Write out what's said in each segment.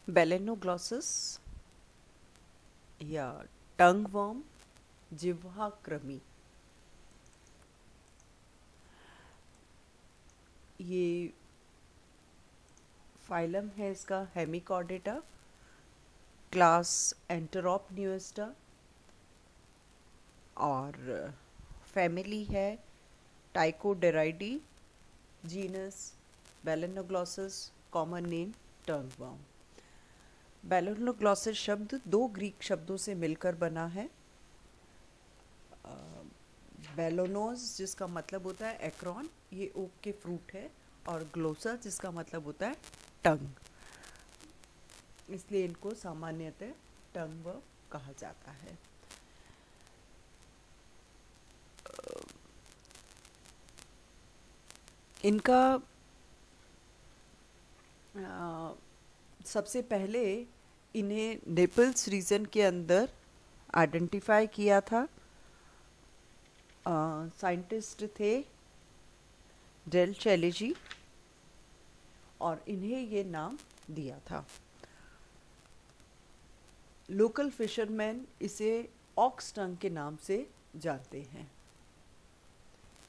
Balanoglossus या टंग worm, जिह्वा कृमि, ये फाइलम है इसका हेमिकॉर्डेटा, क्लास एंटेरोपन्यूस्टा, और फैमिली है Ptychoderidae, genus Balanoglossus, common name tongueworm. Balanoglossus शब्द दो ग्रीक शब्दों से मिलकर बना है। बेलोनोज जिसका मतलब होता है एक्रोन, ये ओक के फ्रूट है, और ग्लोसा जिसका मतलब होता है टंग, इसलिए इनको सामान्यतः टंग कहा जाता है। इनका सबसे पहले इन्हें नेपल्स रीजन के अंदर आइडेंटिफाई किया था। साइंटिस्ट थे डेल चैलेजी, और इन्हें ये नाम दिया था। लोकल फिशरमैन इसे ऑक्स टंग के नाम से जानते हैं।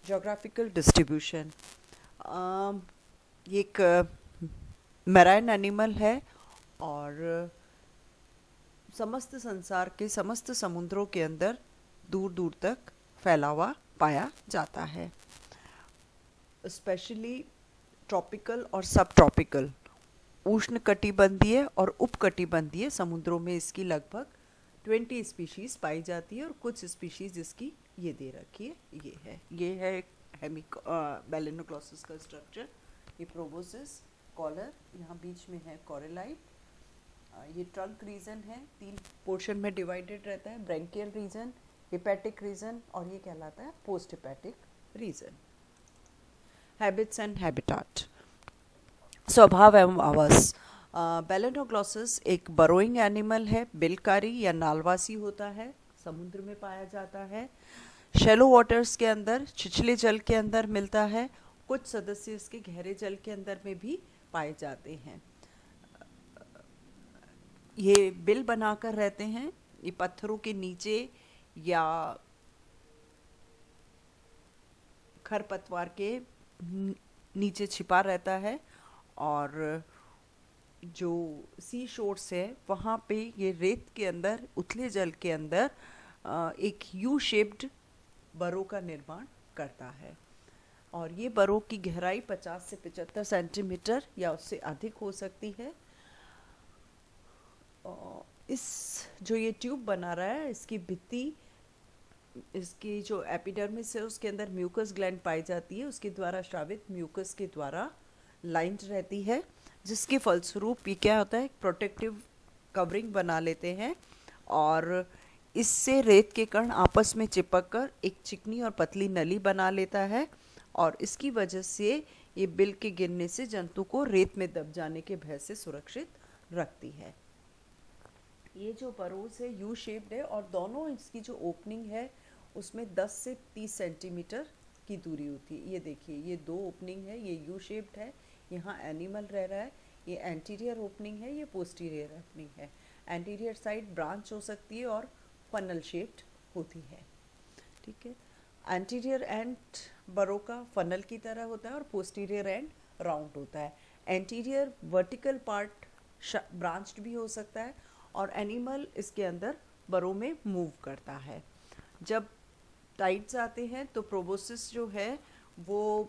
जोग्राफिकल डिस्ट्रीब्यूशन, ये एक मैराइन एनिमल है और समस्त संसार के समस्त समुद्रों के अंदर दूर दूर तक फैला हुआ पाया जाता है। स्पेशली ट्रॉपिकल और सब ट्रॉपिकल, उष्ण कटिबंधीय और उपकटिबंधीय समुद्रों में इसकी लगभग 20 स्पीशीज पाई जाती है, और कुछ स्पीशीज जिसकी ये दे रखी है, ये है बेलेनोग्लॉसस का स्ट्रक्चर। ये प्रोबोसिस, कॉलर, यहाँ बीच में है कॉरेलाइट। ये ट्रंक रीजन है, 3 पोर्शन में डिवाइडेड रहता है, ब्रैंकियल रीजन, हिपैटिक रीजन, और ये कहलाता है post hepatic region. Habits and habitat, स्वभाव एवं आवास। बेलेनोग्लॉसस एक बरोइंग एनिमल है, बिलकारी या नालवासी होता है, समुद्र में पाया जाता है, शैलो वाटर्स के अंदर, छिछले जल के अंदर मिलता है, कुछ सदस्य इसके गहरे जल के अंदर में भी पाए जाते हैं। ये बिल बनाकर रहते हैं, ये पत्थरों के नीचे या खरपतवार के नीचे छिपा रहता है, और जो सी शोर्स है वहाँ पे ये रेत के अंदर, उथले जल के अंदर एक यू शेप्ड बरो का निर्माण करता है, और ये बरो की गहराई 50 से 75 सेंटीमीटर या उससे अधिक हो सकती है। इस जो ये ट्यूब बना रहा है, इसकी भित्ति, इसकी जो एपिडर्मिस है उसके अंदर म्यूकस ग्लैंड पाई जाती है, उसके द्वारा स्रावित म्यूकस के द्वारा लाइंड रहती है, जिसके फलस्वरूप ये क्या होता है, प्रोटेक्टिव कवरिंग बना लेते हैं, और इससे रेत के कण आपस में चिपक कर एक चिकनी और पतली नली बना लेता है, और इसकी वजह से ये बिल के गिरने से जंतु को रेत में दब जाने के भय से सुरक्षित रखती है। ये जो बरोज है यू शेप्ड है, और दोनों इसकी जो ओपनिंग है उसमें 10 से 30 सेंटीमीटर की दूरी होती है। ये देखिए, ये 2 ओपनिंग है, ये यू शेप्ड है, यहाँ एनिमल रह रहा है, ये एंटीरियर ओपनिंग है, ये पोस्टीरियर ओपनिंग है। एंटीरियर साइड ब्रांच हो सकती है और फनल शेप्ड होती है, ठीक है। एंटीरियर एंड बरो का फनल की तरह होता है, और पोस्टीरियर एंड राउंड होता है। एंटीरियर वर्टिकल पार्ट ब्रांच्ड भी हो सकता है, और एनिमल इसके अंदर बरो में मूव करता है। जब टाइड्स आते हैं तो प्रोबोसिस जो है वो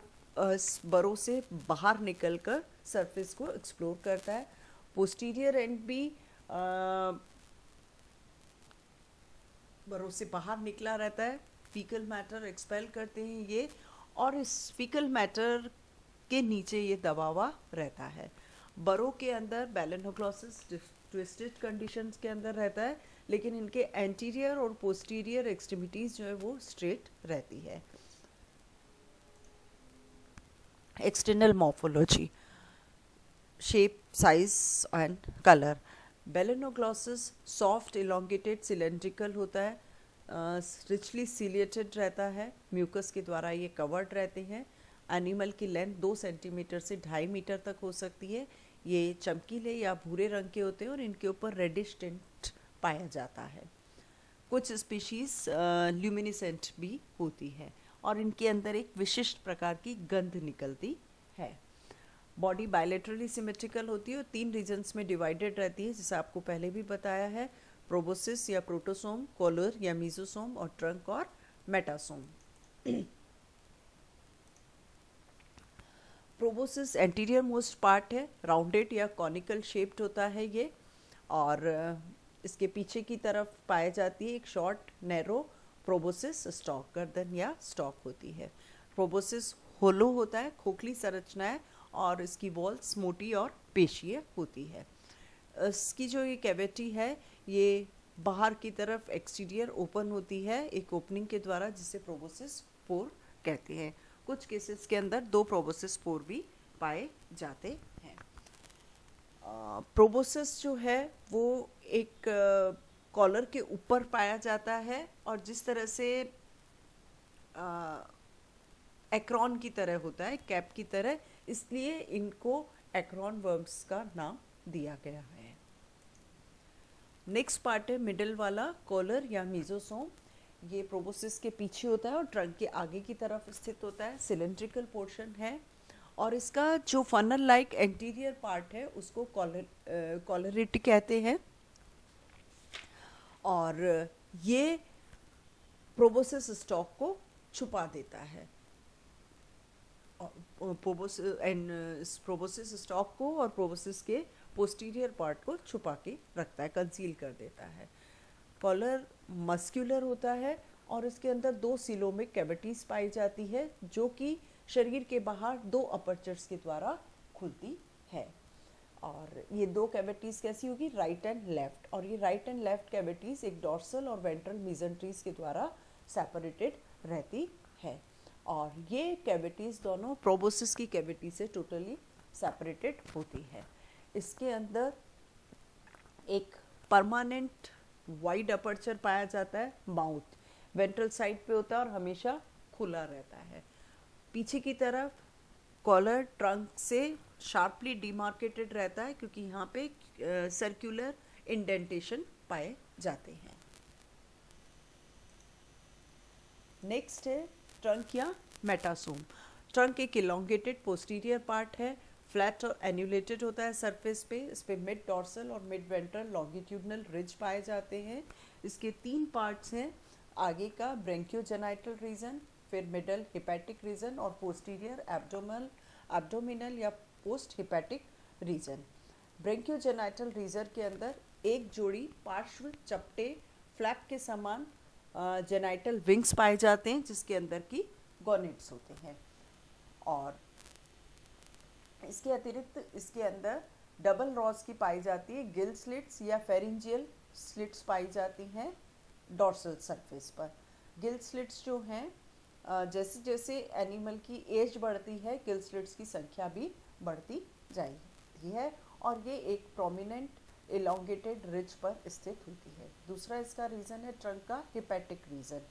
बरो से बाहर निकलकर सरफेस को एक्सप्लोर करता है। पोस्टीरियर एंड भी बरो से बाहर निकला रहता है, फीकल मैटर एक्सपेल करते हैं ये, और इस फीकल मैटर के नीचे ये दबा हुआ रहता है। बरो के अंदर बेलेनोग्लॉसस ट्विस्टेड कंडीशंस के अंदर रहता है, लेकिन इनके एंटीरियर और पोस्टीरियर एक्सट्रीमिटीज जो है वो स्ट्रेट रहती है। External morphology, shape, size and colour. Balanoglossus soft elongated cylindrical होता है, रिचली सीलिएटेड रहता है, म्यूकस के द्वारा ये कवर्ड रहते हैं। एनिमल की लेंथ 2 सेंटीमीटर से 2.5 मीटर तक हो सकती है। ये चमकीले या भूरे रंग के होते हैं और इनके ऊपर रेडिश टिंट पाया जाता है। कुछ स्पीशीज ल्यूमिनिसेंट भी होती है और इनके अंदर एक विशिष्ट प्रकार की गंध निकलती है। बॉडी बायलेटरली सिमेट्रिकल होती है और 3 रीजन्स में डिवाइडेड रहती है, जैसे आपको पहले भी बताया है, प्रोबोसिस या प्रोटोसोम, कॉलर या मीजोसोम और ट्रंक और मेटासोम। प्रोबोसिस एंटीरियर मोस्ट पार्ट है, राउंडेड या कॉनिकल शेप्ड होता है ये, और इसके पीछे की तरफ पाई जाती है एक शॉर्ट नैरो प्रोबोसिस स्टॉक, गर्दन या स्टॉक होती है। प्रोबोसिस होलो होता है, खोखली संरचना है और इसकी वॉल्स मोटी और पेशीय होती है। इसकी जो ये कैविटी है ये बाहर की तरफ एक्सटीरियर ओपन होती है एक ओपनिंग के द्वारा, जिसे प्रोबोसिस पोर कहते हैं। कुछ केसेस के अंदर 2 प्रोबोसिस पोर भी पाए जाते हैं। प्रोबोसिस जो है वो एक कॉलर के ऊपर पाया जाता है और जिस तरह से एक्रोन की तरह होता है, कैप की तरह, इसलिए इनको एक्रोन वर्म्स का नाम दिया गया है। नेक्स्ट पार्ट है मिडल वाला, कॉलर या मीजोसोम। ये प्रोबोसिस के पीछे होता है और ट्रंक के आगे की तरफ स्थित होता है, सिलेंड्रिकल पोर्शन है और इसका जो फनल लाइक एंटीरियर पार्ट है उसको कॉलरेट कहते हैं और ये प्रोबोसिस स्टॉक को छुपा देता है। प्रोबोसिस स्टॉक को और प्रोबोसिस के पोस्टीरियर पार्ट को छुपा के रखता है, कंसील कर देता है। कॉलर मस्क्यूलर होता है और इसके अंदर 2 सीलोमिक कैविटीज पाई जाती है जो कि शरीर के बाहर 2 अपर्चर्स के द्वारा खुलती है। और ये 2 कैविटीज कैसी होगी, राइट एंड लेफ्ट, और ये राइट एंड लेफ्ट कैविटीज एक डॉर्सल और वेंट्रल मीजेंट्रीज के द्वारा सेपरेटेड रहती है और ये कैविटीज दोनों प्रोबोसिस की कैविटी से टोटली सेपरेटेड होती है। इसके अंदर एक परमानेंट वाइड अपर्चर पाया जाता है, माउथ वेंट्रल साइड पे होता है और हमेशा खुला रहता है। पीछे की तरफ कॉलर ट्रंक से शार्पली डिमार्केटेड रहता है क्योंकि यहाँ पे सर्कुलर इंडेंटेशन पाए जाते हैं। नेक्स्ट है ट्रंक या मेटासोम। ट्रंक एक इलोंगेटेड पोस्टीरियर पार्ट है, फ्लैट और एन्यूलेटेड होता है सरफेस पे। इस पे मिड डॉर्सल और मिड वेंट्रल लॉन्गिट्यूडनल रिज पाए जाते हैं। इसके 3 पार्ट्स हैं, आगे का ब्रेंकियोजेनाइटल रीजन, फिर मिडल हिपैटिक रीजन और पोस्टीरियर एब्डोमिनल या पोस्ट हिपैटिक रीजन। ब्रेंकियोजेनाइटल रीजन के अंदर एक जोड़ी पार्श्व चपटे फ्लैप के समान जेनाइटल विंग्स पाए जाते हैं जिसके अंदर की गोनेट्स होते हैं और इसके अतिरिक्त इसके अंदर डबल रॉस की पाई जाती है, गिल स्लिट्स या फेरिंजियल स्लिट्स पाई जाती हैं डॉर्सल सरफेस पर। गिल स्लिट्स जो हैं जैसे जैसे एनिमल की एज बढ़ती है गिल स्लिट्स की संख्या भी बढ़ती जाएगी है और ये एक प्रोमिनेंट इलोंगेटेड रिज पर स्थित होती है। दूसरा इसका रीजन है ट्रंक का हिपैटिक रीजन।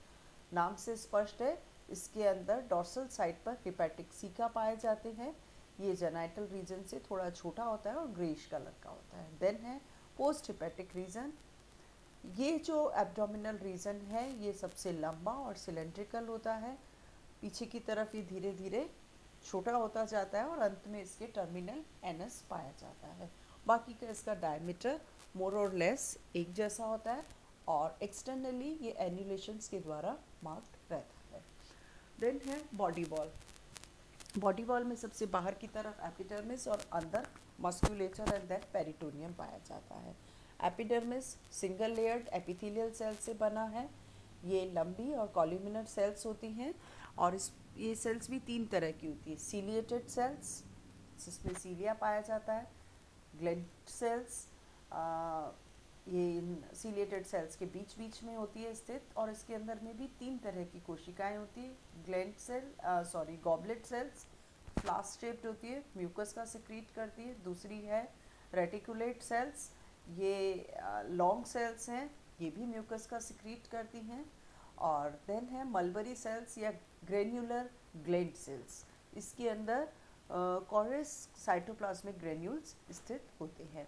नाम से स्पष्ट है, इसके अंदर डॉर्सल साइड पर हिपैटिक सीका पाए जाते हैं। ये जेनाइटल रीजन से थोड़ा छोटा होता है और ग्रेइश कलर का होता है। देन है पोस्ट हिपैटिक रीजन। ये जो एब्डोमिनल रीजन है ये सबसे लंबा और सिलेंड्रिकल होता है। पीछे की तरफ ये धीरे धीरे छोटा होता जाता है और अंत में इसके टर्मिनल एनस पाया जाता है। बाकी का इसका डायमीटर मोर और लेस एक जैसा होता है और एक्सटर्नली ये एन्यूलेशंस के द्वारा मार्क्ड रहता है। देन है बॉडी वॉल। बॉडी वॉल में सबसे बाहर की तरफ एपिडर्मिस और अंदर मस्कुलेचर एंड देन पेरिटोनियम पाया जाता है। Epidermis single layered epithelial cell से बना है। ये लंबी और कॉल्यूमिनर सेल्स होती हैं और ये सेल्स भी 3 तरह की होती है। सीलिएटेड सेल्स जिसमें सीलिया पाया जाता है, ग्लैंड सेल्स ये सीलिएटेड सेल्स के बीच बीच में होती है स्थित और इसके अंदर में भी 3 तरह की कोशिकाएं होती है। Gland cell goblet cells flask shaped होती है, म्यूकस का सिक्रीट करती है। दूसरी है रेटिकुलेट सेल्स, ये लॉन्ग सेल्स हैं, ये भी म्यूकस का सिक्रीट करती हैं। और देन है मलबरी सेल्स या ग्रेन्युलर ग्लैंड सेल्स, इसके अंदर कॉरस साइटोप्लाज्मिक ग्रेन्यूल्स स्थित होते हैं।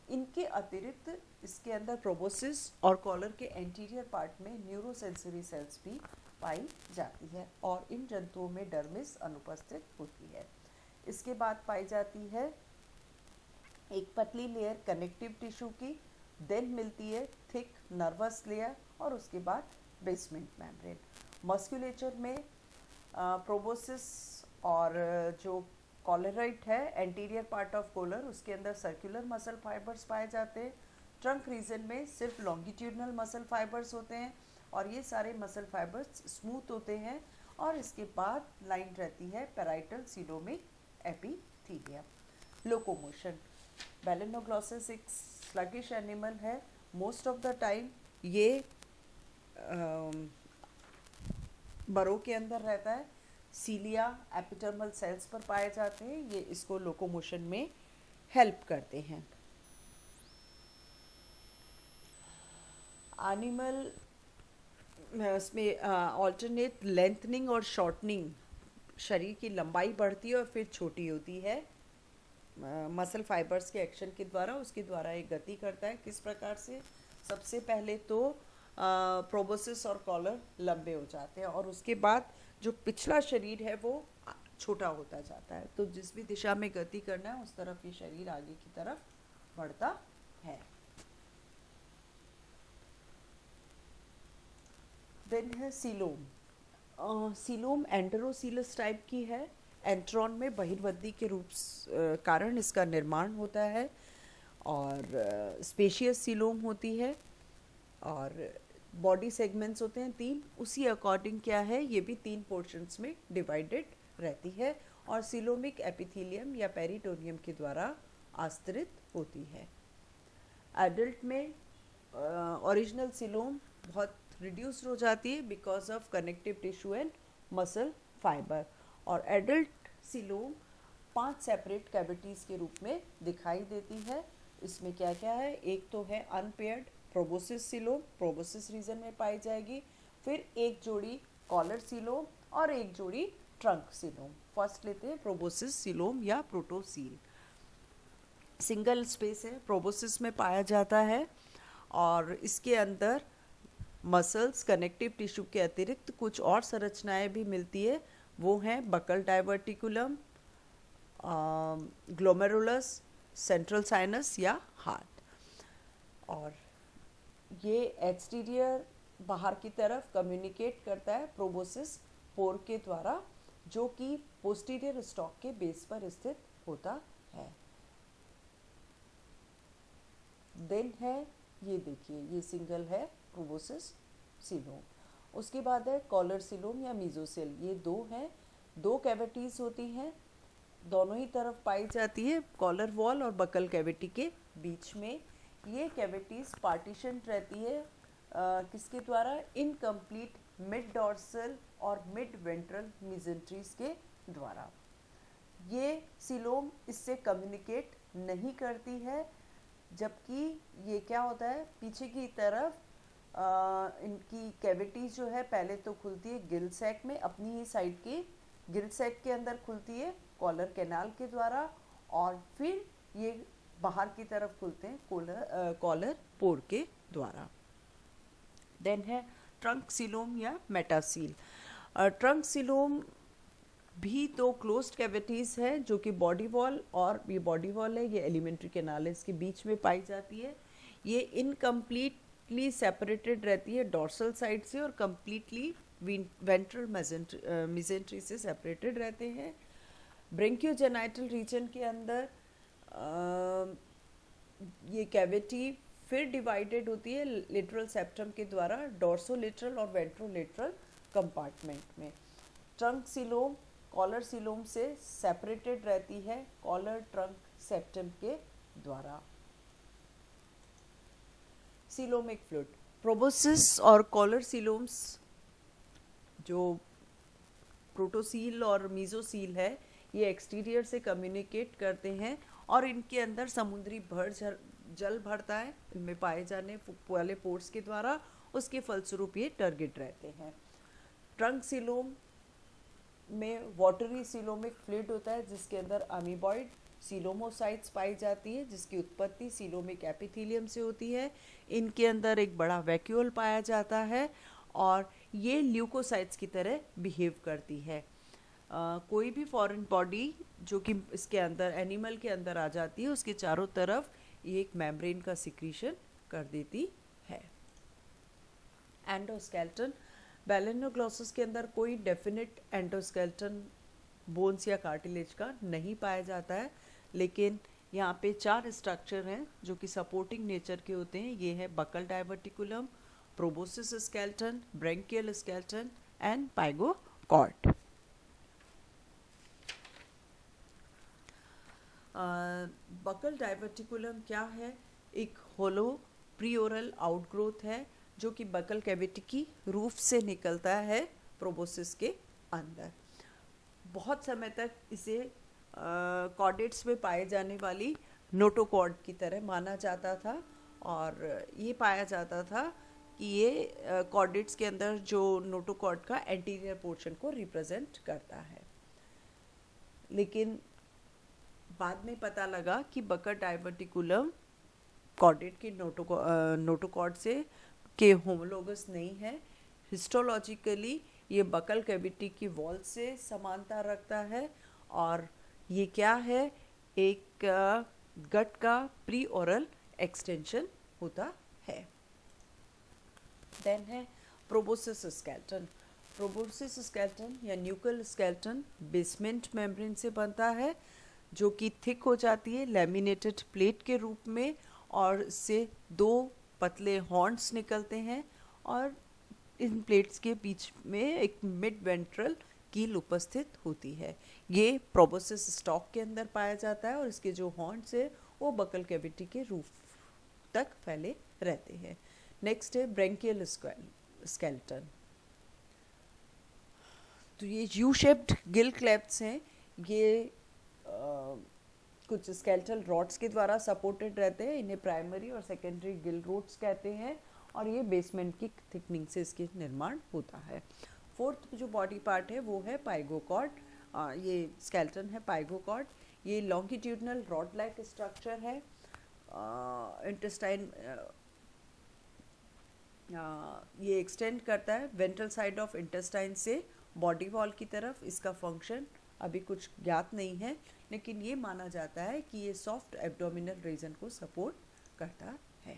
इनके अतिरिक्त इसके अंदर प्रोबोसिस और कॉलर के एंटीरियर पार्ट में न्यूरोसेंसरी सेल्स भी पाई जाती है और इन जंतुओं में डर्मिस अनुपस्थित होती है। इसके बाद पाई जाती है एक पतली लेयर कनेक्टिव टिश्यू की, देन मिलती है थिक नर्वस लेयर और उसके बाद बेसमेंट मेम्ब्रेन। मस्कुलेचर में प्रोबोसिस और जो कॉलराइट है एंटीरियर पार्ट ऑफ कॉलर, उसके अंदर सर्कुलर मसल फाइबर्स पाए जाते हैं। ट्रंक रीजन में सिर्फ लॉन्गिट्यूडनल मसल फाइबर्स होते हैं और ये सारे मसल फाइबर्स स्मूथ होते हैं और इसके बाद लाइन रहती है parietal coelomic epithelium. Locomotion, Balanoglossus एक स्लगिश एनिमल है। मोस्ट ऑफ द टाइम ये बरो के अंदर रहता है। सीलिया एपिडर्मल सेल्स पर पाए जाते हैं, ये इसको लोकोमोशन में हेल्प करते हैं। एनिमल इसमें ऑल्टरनेट लेंथनिंग और शॉर्टनिंग, शरीर की लंबाई बढ़ती है और फिर छोटी होती है मसल फाइबर्स के एक्शन के द्वारा, उसके द्वारा एक गति करता है। किस प्रकार से? सबसे पहले तो प्रोबोसिस और कॉलर लंबे हो जाते हैं और उसके बाद जो पिछला शरीर है वो छोटा होता जाता है, तो जिस भी दिशा में गति करना है उस तरफ ये शरीर आगे की तरफ बढ़ता है। देन है सीलोम। सीलोम एंटेरोसीलस टाइप की है। एंट्रॉन में बहिर्वृद्धि के रूप कारण इसका निर्माण होता है और स्पेशियस सीलोम होती है और बॉडी सेगमेंट्स होते हैं 3, उसी अकॉर्डिंग क्या है ये भी 3 पोर्शंस में डिवाइडेड रहती है और सीलोमिक एपिथेलियम या पेरिटोनियम के द्वारा आस्तरित होती है। एडल्ट में ओरिजिनल सीलोम बहुत रिड्यूस्ड हो जाती है because of connective tissue and muscle fibre और एडल्ट सीलोम 5 सेपरेट कैविटीज़ के रूप में दिखाई देती है। इसमें क्या क्या है? एक तो है unpaired proboscis coelom, proboscis region में पाई जाएगी। फिर एक जोड़ी कॉलर सीलोम और एक जोड़ी ट्रंक सीलोम। फर्स्ट लेते हैं प्रोबोसिस सीलोम या प्रोटोसील। सिंगल स्पेस है, प्रोबोसिस में पाया जाता है और इसके अंदर मसल्स कनेक्टिव टिश्यू के अतिरिक्त कुछ और संरचनाएं भी मिलती है। वो हैं buccal diverticulum, glomerulus, central sinus या हार्ट। और ये एक्सटीरियर बाहर की तरफ कम्युनिकेट करता है प्रोबोसिस पोर के द्वारा, जो कि पोस्टीरियर स्टॉक के बेस पर स्थित होता है। देन है ये देखिए, ये सिंगल है प्रोबोसिस सीलोम। उसके बाद है कॉलर सीलोम या मीजोसेल। ये 2 हैं, 2 कैविटीज़ होती हैं, दोनों ही तरफ पाई जाती है कॉलर वॉल और बकल कैविटी के बीच में। ये कैविटीज़ पार्टीशन रहती है किसके द्वारा? इनकम्प्लीट मिड डॉर्सल और मिड वेंट्रल मिजेंट्रीज के द्वारा। ये सीलोम इससे कम्युनिकेट नहीं करती है, जबकि ये क्या होता है पीछे की तरफ इनकी कैविटीज जो है पहले तो खुलती है गिल सैक में, अपनी ही साइड की गिल सैक के अंदर खुलती है कॉलर कैनाल के द्वारा और फिर ये बाहर की तरफ खुलते हैं कॉलर पोर के द्वारा। देन है ट्रंक सीलोम या मेटासील। ट्रंक सीलोम भी 2 क्लोज्ड कैविटीज़ है जो कि बॉडी वॉल, और ये बॉडी वॉल है, ये एलिमेंट्री कैनाल है, इसके बीच में पाई जाती है। ये इनकम्प्लीटली सेपरेटेड रहती है डॉर्सल साइड से और कम्प्लीटली वेंट्रल मिजेंट्री से सेपरेटेड रहते हैं। ब्रेंकियोजेनाइटल रीजन के अंदर ये कैविटी फिर डिवाइडेड होती है लिटरल सेप्टम के द्वारा डॉर्सोलेटरल और वेंट्रोलेटरल कंपार्टमेंट में। ट्रंक सीलोम कॉलर सीलोम से सेपरेटेड रहती है कॉलर ट्रंक सेप्टम के द्वारा। सीलोमिक फ्लूइड, प्रोबोसिस और कॉलर सीलोम्स जो प्रोटोसील और मीजोसील है ये एक्सटीरियर से कम्युनिकेट करते हैं और इनके अंदर समुद्री जल भरता है इनमें पाए जाने वाले पोर्स के द्वारा, उसके फलस्वरूप ये टर्गिड रहते हैं। ट्रंक सीलोम में वाटरी सीलोमिक फ्लूइड होता है जिसके अंदर अमीबॉइड सीलोमोसाइट्स पाई जाती है जिसकी उत्पत्ति सीलोमिक एपिथेलियम से होती है। इनके अंदर एक बड़ा वैक्यूल पाया जाता है और ये ल्यूकोसाइट्स की तरह बिहेव करती है। कोई भी फॉरेन बॉडी जो कि इसके अंदर एनिमल के अंदर आ जाती है उसके चारों तरफ ये एक मेम्ब्रेन का सिक्रीशन कर देती है। एंडोस्केलेटन, बैलेनोग्लोसस के अंदर कोई डेफिनेट एंडोस्केलेटन बोन्स या कार्टिलेज का नहीं पाया जाता है, लेकिन यहाँ पे 4 स्ट्रक्चर हैं जो कि सपोर्टिंग नेचर के होते हैं। ये है buccal diverticulum, proboscis skeleton, branchial skeleton and pygochord. Buccal diverticulum क्या है? एक होलो प्रीओरल आउटग्रोथ है जो कि बकल कैविटी की रूफ से निकलता है प्रोबोसिस के अंदर। बहुत समय तक इसे कॉर्डेट्स में पाए जाने वाली नोटोकॉर्ड की तरह माना जाता था और ये पाया जाता था कि ये कॉर्डेट्स के अंदर जो नोटोकॉर्ड का एंटीरियर पोर्शन को रिप्रेजेंट करता है। लेकिन बाद में पता लगा कि बकल डाइवर्टिकुलम कॉर्डेट की नोटोकॉर्ड से के होमोलोगस नहीं है। हिस्टोलॉजिकली ये बकल कैविटी की वॉल से समानता रखता है और ये क्या है? एक गट का प्री ओरल एक्सटेंशन होता है। देन है प्रोबोसिस स्केलेटन। प्रोबोसिस स्केलेटन या न्यूकल स्केलेटन बेसमेंट मेम्ब्रेन से बनता है जो कि थिक हो जाती है लैमिनेटेड प्लेट के रूप में और इससे 2 पतले हॉर्न्स निकलते हैं और इन प्लेट्स के बीच में एक मिड वेंट्रल कील उपस्थित होती है। ये प्रोबोसिस स्टॉक के अंदर पाया जाता है और इसके जो हॉर्न्स है वो बकल कैविटी के रूफ तक फैले रहते हैं। नेक्स्ट है ब्रैंकियल स्केलेटन। तो ये यू शेप्ड गिल क्लेफ्ट्स हैं। ये कुछ स्केलेटल रॉड्स के द्वारा सपोर्टेड रहते हैं। इन्हें प्राइमरी और सेकेंडरी गिल रूट्स कहते हैं और ये बेसमेंट की थिकनिंग से इसके निर्माण होता है। फोर्थ जो बॉडी पार्ट है वो है पाइगोकॉर्ड। ये स्केलेटन है पाइगोकॉर्ड। ये लॉन्गिट्यूडनल रॉड लाइक स्ट्रक्चर है। इंटेस्टाइन ये एक्सटेंड करता है वेंट्रल साइड ऑफ इंटेस्टाइन से बॉडी वॉल की तरफ। इसका फंक्शन अभी कुछ ज्ञात नहीं है, लेकिन ये माना जाता है कि ये सॉफ्ट एब्डोमिनल रीजन को सपोर्ट करता है।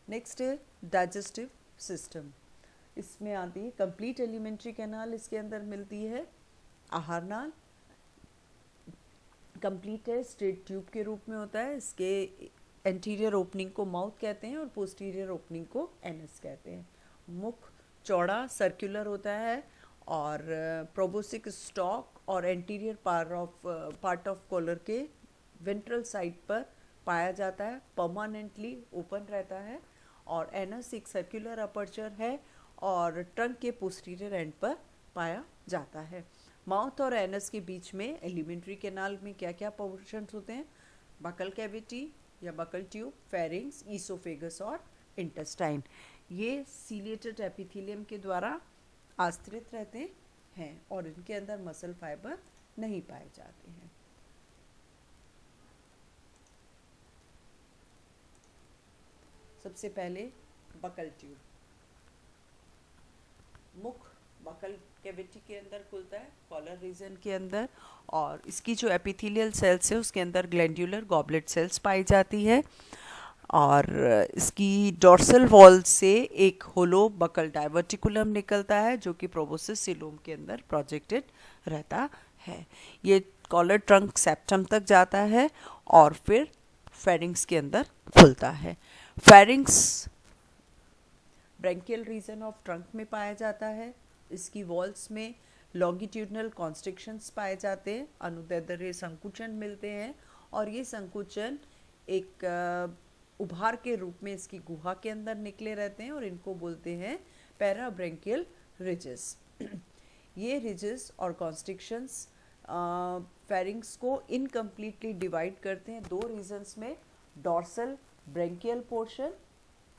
नेक्स्ट है डाइजेस्टिव सिस्टम। इसमें आती है कंप्लीट एलिमेंट्री कैनाल, इसके अंदर मिलती है। आहार नाल कंप्लीट है, स्ट्रेट ट्यूब के रूप में होता है। इसके एंटीरियर ओपनिंग को माउथ कहते हैं और पोस्टीरियर ओपनिंग को एनस कहते हैं। मुख चौड़ा सर्कुलर होता है और प्रोबोसिक स्टॉक और एंटीरियर पार्ट ऑफ कॉलर के वेंट्रल साइड पर पाया जाता है। परमानेंटली ओपन रहता है और एनस एक सर्कुलर अपर्चर है और ट्रंक के पोस्टीरियर एंड पर पाया जाता है। माउथ और एनस के बीच में एलिमेंट्री कैनाल में क्या क्या पोर्शंस होते हैं? बकल कैविटी या बकल ट्यूब, फेरिंग्स, ईसोफेगस और इंटेस्टाइन। ये सीलिएटेड एपिथेलियम के द्वारा आश्रित रहते हैं और इनके अंदर मसल फाइबर नहीं पाए जाते हैं। सबसे पहले बकल ट्यूब। मुख बकल कैविटी के अंदर खुलता है कॉलर रीजन के अंदर और इसकी जो एपिथेलियल सेल्स है उसके अंदर ग्लैंड्यूलर गॉबलेट सेल्स पाई जाती है और इसकी डॉर्सल वॉल से एक होलो बकल डाइवर्टिकुलम निकलता है जो कि प्रोबोसिस सीलोम के अंदर प्रोजेक्टेड रहता है। ये कॉलर ट्रंक सेप्टम तक जाता है और फिर फेरिंग्स के अंदर खुलता है। Pharynx branchial region of trunk में पाया जाता है। इसकी वॉल्स में लॉन्गिट्यूडनल कॉन्स्ट्रिक्शंस पाए जाते हैं, अनुदैर्ध्य संकुचन मिलते हैं और ये संकुचन एक उभार के रूप में इसकी गुहा के अंदर निकले रहते हैं और इनको बोलते हैं पैराब्रैंकियल रिजेस। ये रिजेस और कॉन्स्ट्रिक्शंस फेरिंग्स को इनकम्प्लीटली डिवाइड करते हैं 2 रीजन्स में, डॉर्सल ब्रैंकियल पोर्शन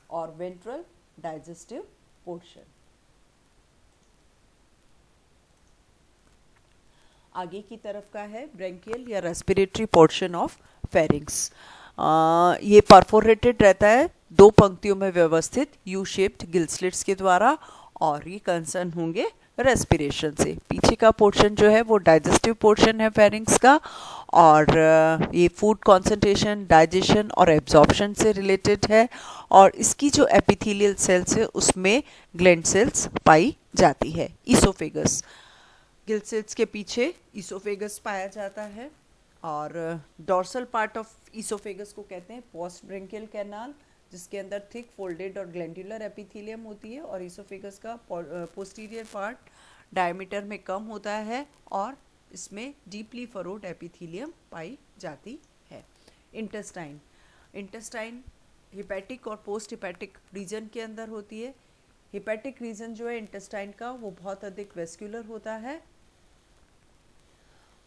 और वेंट्रल डाइजेस्टिव पोर्शन। आगे की तरफ का है ब्रेंकियल या रेस्पिरेटरी पोर्शन ऑफ फेरिंग्स। ये परफोरेटेड रहता है, दो पंक्तियों में व्यवस्थित यू शेप्ड गिल स्लिट्स के द्वारा, और ये कंसर्न होंगे रेस्पिरेशन से। पीछे का पोर्शन जो है वो डाइजेस्टिव पोर्शन है फेरिंग्स का, और ये फूड कंसंट्रेशन, डाइजेशन और एब्जॉर्प्शन से रिलेटेड है। और इसकी जो एपिथेलियल सेल्स है उसमें ग्लैंड सेल्स पाई जाती है। ईसोफेगस, गिल सेल्स के पीछे ईसोफेगस पाया जाता है, और डॉर्सल पार्ट ऑफ ईसोफेगस को कहते हैं पोस्ट ब्रेंकियल कैनाल, जिसके अंदर थिक फोल्डेड और ग्लैंडुलर एपिथेलियम होती है, और ईसोफेगस का पोस्टीरियर पार्ट डायमीटर में कम होता है और इसमें डीपली फरोड एपिथेलियम पाई जाती है। इंटेस्टाइन, इंटेस्टाइन हिपैटिक और पोस्ट हिपैटिक रीजन के अंदर होती है। हिपैटिक रीजन जो है इंटेस्टाइन का वो बहुत अधिक वेस्कुलर होता है,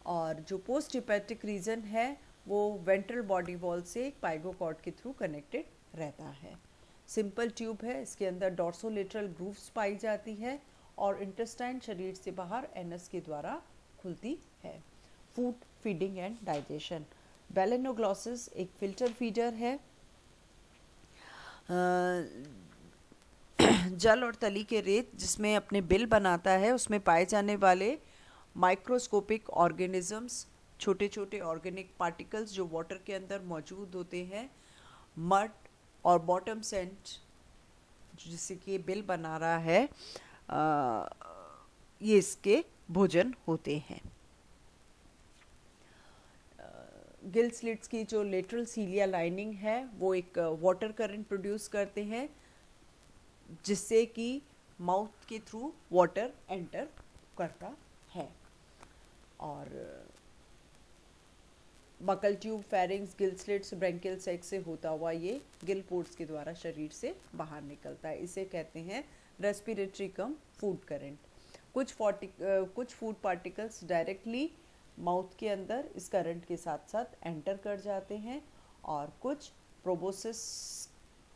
और जो पोस्ट हिपैटिक रीजन है वो वेंट्रल बॉडी वॉल से एक पाइगोकॉर्ड के थ्रू कनेक्टेड रहता है। सिंपल ट्यूब है, इसके अंदर डॉर्सोलेटरल ग्रूव्स पाई जाती है, और इंटेस्टाइन शरीर से बाहर एनस के द्वारा खुलती है। Food, feeding and digestion. Balanoglossus एक फिल्टर फीडर है। जल और तली के रेत जिसमें अपने बिल बनाता है, उसमें पाए जाने वाले माइक्रोस्कोपिक ऑर्गेनिजम्स, छोटे छोटे ऑर्गेनिक पार्टिकल्स जो वाटर के अंदर मौजूद होते हैं, मड और बॉटम सेंट जिससे कि बिल बना रहा है, ये इसके भोजन होते हैं। गिल स्लिट्स की जो लेटरल सीलिया लाइनिंग है वो एक वाटर करंट प्रोड्यूस करते हैं, जिससे कि माउथ के थ्रू वाटर एंटर करता है। और buccal tube, pharynx, gill slits, branchial sac से होता हुआ ये गिल पोर्ट्स के द्वारा शरीर से बाहर निकलता है। इसे कहते हैं रेस्पिरेटरी कम फूड करंट। कुछ फूड पार्टिकल्स डायरेक्टली माउथ के अंदर इस करंट के साथ साथ एंटर कर जाते हैं, और कुछ प्रोबोसिस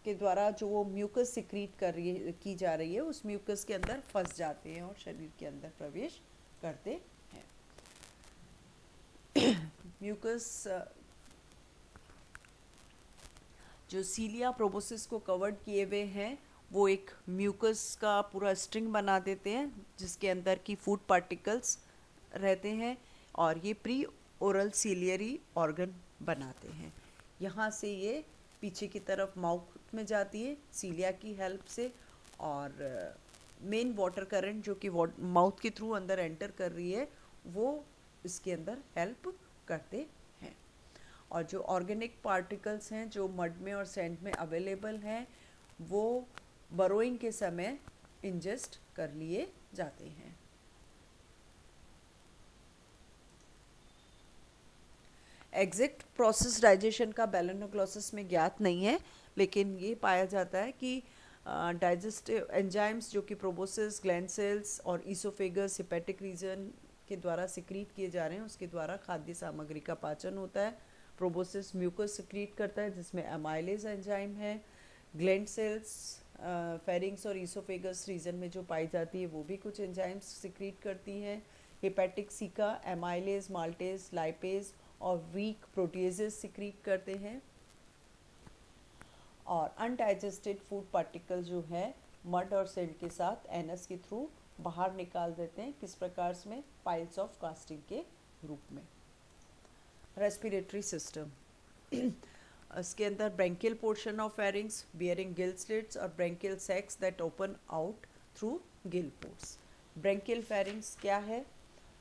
के द्वारा जो वो म्यूकस सिक्रीट की जा रही है उस म्यूकस के अंदर फंस जाते हैं और शरीर के अंदर प्रवेश करते हैं। म्यूकस जो सीलिया प्रोबोसिस को कवर्ड किए हुए हैं वो एक म्यूकस का पूरा स्ट्रिंग बना देते हैं, जिसके अंदर की फूड पार्टिकल्स रहते हैं, और ये प्री ओरल सीलियरी ऑर्गन बनाते हैं। यहाँ से ये पीछे की तरफ माउथ में जाती है सीलिया की हेल्प से, और मेन वाटर करंट जो कि माउथ के थ्रू अंदर एंटर कर रही है वो इसके अंदर हेल्प करते हैं। और जो ऑर्गेनिक पार्टिकल्स हैं जो मड में और सैंड में अवेलेबल हैं वो बरोइंग के समय इंजेस्ट कर लिए जाते हैं। एग्जैक्ट प्रोसेस डाइजेशन का बेलेनोग्लॉसिस में ज्ञात नहीं है, लेकिन ये पाया जाता है कि डाइजेस्टिव एंजाइम्स जो कि प्रोबोसिस, ग्लैंड सेल्स और ईसोफेगस हिपैटिक रीजन के द्वारा सिक्रीट किए जा रहे हैं, उसके द्वारा खाद्य सामग्री का पाचन होता है। प्रोबोसिस म्यूकस सिक्रीट करता है जिसमें एमाइलेज एंजाइम है। ग्लैंड सेल्स फेरिंग्स और ईसोफेगस रीजन में जो पाई जाती है वो भी कुछ एंजाइम्स सिक्रीट करती हैं। Hepatic caeca amylase, maltase, lipase और वीक प्रोटीजेस सिक्रीट करते हैं। और अनडाइजेस्टेड फूड पार्टिकल जो है मड और सेंड के साथ एनस के थ्रू बाहर निकाल देते हैं। किस प्रकार में? पाइल्स ऑफ कास्टिंग के रूप में। रेस्पिरेटरी सिस्टम इसके अंदर branchial portion of pharynx bearing gill slits और branchial sacs that open out through gill pores. Branchial pharynx क्या है?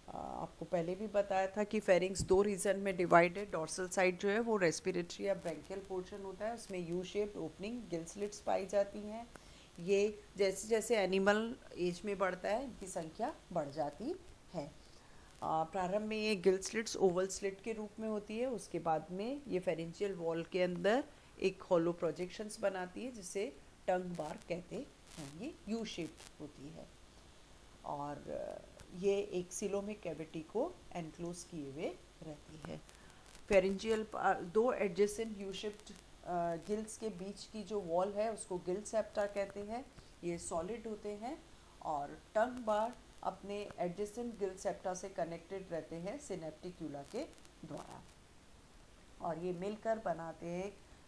आपको पहले भी बताया था कि फेरिंग्स दो रीजन में डिवाइडेड। डॉर्सल साइड जो है वो रेस्पिरेटरी या ब्रेंकियल पोर्शन होता है, उसमें U shaped opening gill slits पाई जाती हैं। ये जैसे जैसे एनिमल एज में बढ़ता है इनकी संख्या बढ़ जाती है। प्रारंभ में ये गिल स्लिट्स ओवल स्लिट के रूप में होती है, उसके बाद में ये फेरेंशियल वॉल के अंदर एक हॉलो प्रोजेक्शंस बनाती है जिसे टंग बार कहते हैं। ये यू शेप्ड होती है और ये एक सिलोमिक कैविटी को एनक्लोज किए हुए रहती है। फेरेंजियल दो एडजेसेंट यू शेप्ड गिल्स के बीच की जो वॉल है उसको गिल सेप्टा कहते हैं। ये सॉलिड होते हैं और टंग बार अपने एडजेसेंट गिल सेप्टा से कनेक्टेड रहते हैं सिनेप्टिक्यूला के द्वारा, और ये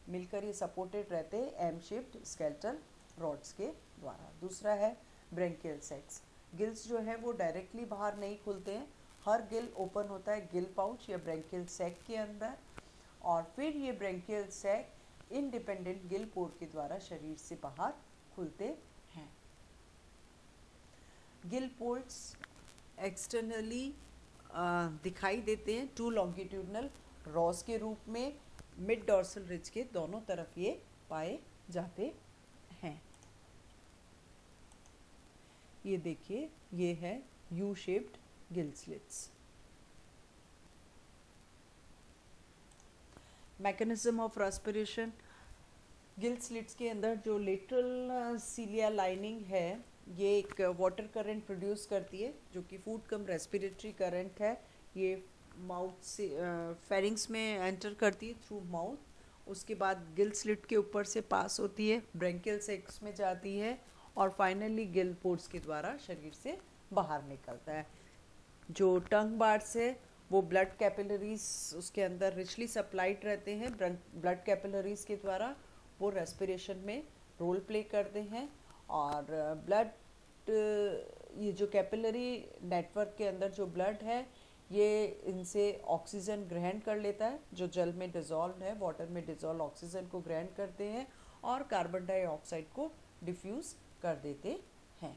मिलकर ये सपोर्टेड रहते हैं एम शेप्ड स्केलेटल रॉड्स के द्वारा। दूसरा है ब्रेंकियल सेक्स। गिल्स जो है वो डायरेक्टली बाहर नहीं खुलते हैं, हर गिल ओपन होता है गिल पाउच या ब्रेंकियल सैक के अंदर, और फिर ये ब्रेंकियल सैक इंडिपेंडेंट गिल पोर के द्वारा शरीर से बाहर खुलते हैं। गिल पोर्ट्स एक्सटर्नली दिखाई देते हैं टू लॉन्गिट्यूडनल रॉस के रूप में, मिड डॉर्सल रिज के दोनों तरफ ये पाए जाते हैं। ये देखिए, ये है U shaped gill slits. Mechanism of respiration. Gill slits के अंदर जो लेटरल सीलिया लाइनिंग है, ये एक वाटर करंट प्रोड्यूस करती है जो कि फूड कम रेस्पिरेटरी करंट है। ये माउथ से फेरिंग्स में एंटर करती है थ्रू माउथ, उसके बाद गिल स्लिट के ऊपर से पास होती है, ब्रेंकियल सेक्स में जाती है, और फाइनली गिल पोर्ट्स के द्वारा शरीर से बाहर निकलता है। जो टंग बार्स है वो ब्लड कैपिलरीज उसके अंदर रिचली सप्लाइड रहते हैं, ब्लड कैपिलरीज के द्वारा वो रेस्पिरेशन में रोल प्ले करते हैं, और ब्लड ये जो कैपिलरी नेटवर्क के अंदर जो ब्लड है ये इनसे ऑक्सीजन ग्रहण कर लेता है, जो जल में डिज़ोल्व है, वाटर में डिज़ोल्व ऑक्सीजन को ग्रहण करते हैं और कार्बन डाइऑक्साइड को डिफ्यूज़ कर देते हैं।